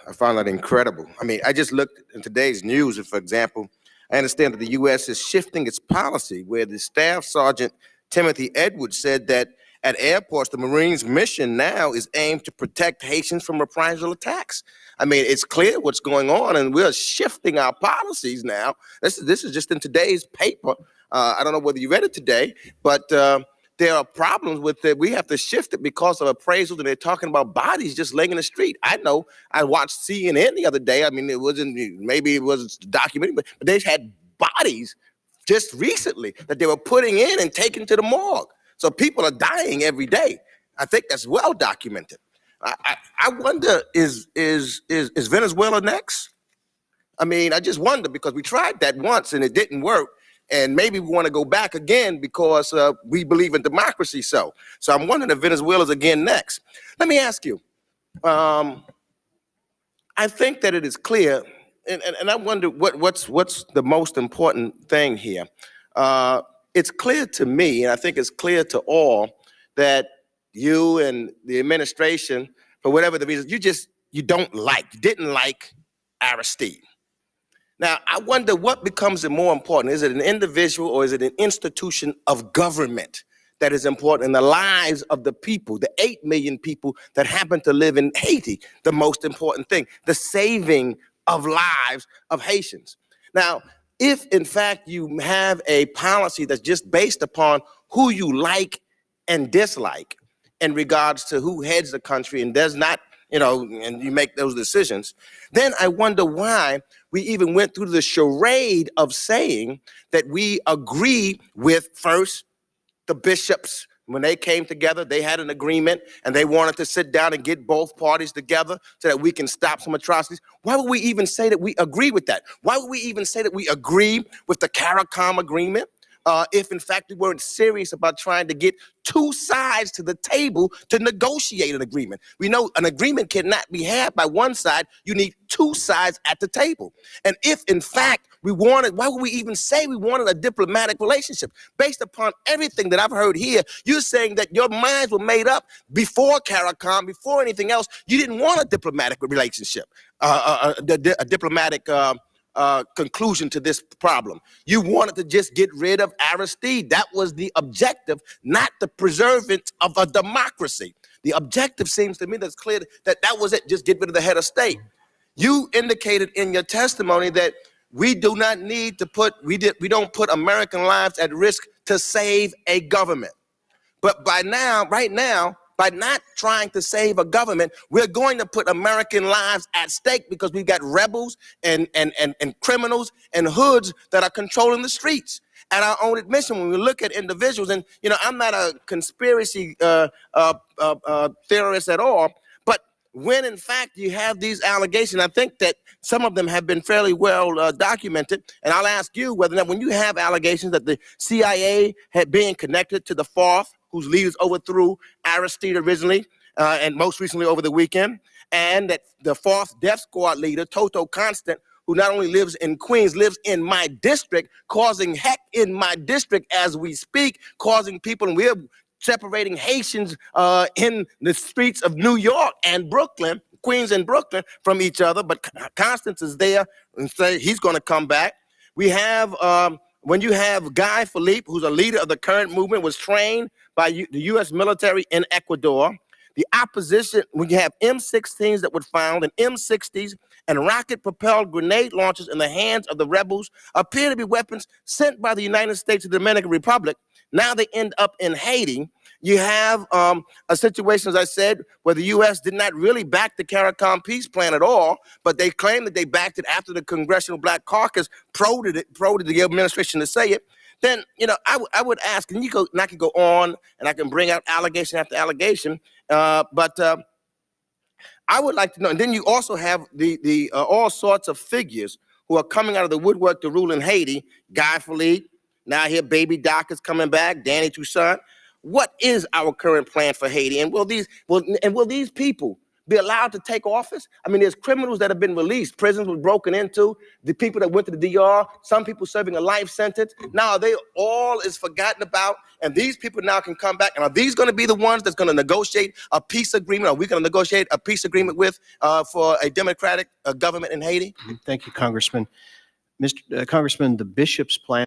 I found that incredible. I mean, I just looked in today's news, and for example, I understand that the U.S. is shifting its policy where the Staff Sergeant Timothy Edwards said that at airports, the Marines' mission now is aimed to protect Haitians from reprisal attacks. I mean, it's clear what's going on, and we're shifting our policies now. This is just in today's paper. I don't know whether you read it today, but there are problems with it. We have to shift it because of appraisals, and they're talking about bodies just laying in the street. I know. I watched CNN the other day. I mean, it wasn't, maybe it was documented, but they had bodies just recently that they were putting in and taking to the morgue. So people are dying every day. I think that's well documented. I wonder, is Venezuela next? I mean, I just wonder, because we tried that once and it didn't work. And maybe we want to go back again because we believe in democracy. So I'm wondering if Venezuela's again next. Let me ask you, I think that it is clear, and I wonder what's the most important thing here. It's clear to me, and I think it's clear to all, that you and the administration, for whatever the reason, you didn't like Aristide. Now, I wonder what becomes more important. Is it an individual or is it an institution of government that is important in the lives of the people, the 8 million people that happen to live in Haiti? The most important thing, the saving of lives of Haitians. Now, if in fact you have a policy that's just based upon who you like and dislike in regards to who heads the country and does not, and you make those decisions, then I wonder why we even went through the charade of saying that we agree with, first, the bishops. When they came together, they had an agreement and they wanted to sit down and get both parties together so that we can stop some atrocities. Why would we even say that we agree with that? Why would we even say that we agree with the CARICOM agreement? If in fact we weren't serious about trying to get two sides to the table to negotiate an agreement. We know an agreement cannot be had by one side. You need two sides at the table. And if in fact we wanted, why would we even say we wanted a diplomatic relationship? Based upon everything that I've heard here, you're saying that your minds were made up before CARICOM, before anything else. You didn't want a diplomatic relationship, a diplomatic conclusion to this problem. You wanted to just get rid of Aristide. That was the objective, not the preservance of a democracy. The objective seems to me that's clear that was it, just get rid of the head of state. You indicated in your testimony that we do not need to we don't put American lives at risk to save a government. But right now, by not trying to save a government, we're going to put American lives at stake because we've got rebels and criminals and hoods that are controlling the streets. At our own admission, when we look at individuals, and I'm not a conspiracy theorist at all, but when in fact you have these allegations, I think that some of them have been fairly well documented, and I'll ask you whether or not, when you have allegations that the CIA had been connected to the FARC, whose leaders overthrew Aristide originally, and most recently over the weekend, and that the FARC death squad leader, Toto Constant, who not only lives in Queens, lives in my district, causing heck in my district as we speak, causing people, and we're separating Haitians in the streets of New York and Brooklyn, Queens and Brooklyn, from each other. But Constance is there and say he's going to come back. We have, when you have Guy Philippe, who's a leader of the current movement, was trained by the U.S. military in Ecuador. The opposition, we have M16s that were found, and M60s and rocket-propelled grenade launchers in the hands of the rebels appear to be weapons sent by the United States to the Dominican Republic. Now they end up in Haiti. You have a situation, as I said, where the U.S. did not really back the CARICOM peace plan at all, but they claim that they backed it after the Congressional Black Caucus prodded the administration to say it. Then, I would ask, and I can go on, and I can bring out allegation after allegation, but I would like to know, and then you also have the all sorts of figures who are coming out of the woodwork to rule in Haiti. Guy Philippe, now here Baby Doc is coming back, Danny Toussaint. What is our current plan for Haiti? And will these people be allowed to take office? I mean, there's criminals that have been released. Prisons were broken into. The people that went to the DR, some people serving a life sentence. Now they all is forgotten about, and these people now can come back. And are these going to be the ones that's going to negotiate a peace agreement? Are we going to negotiate a peace agreement with for a democratic government in Haiti? Thank you, Congressman. Congressman, the bishop's plan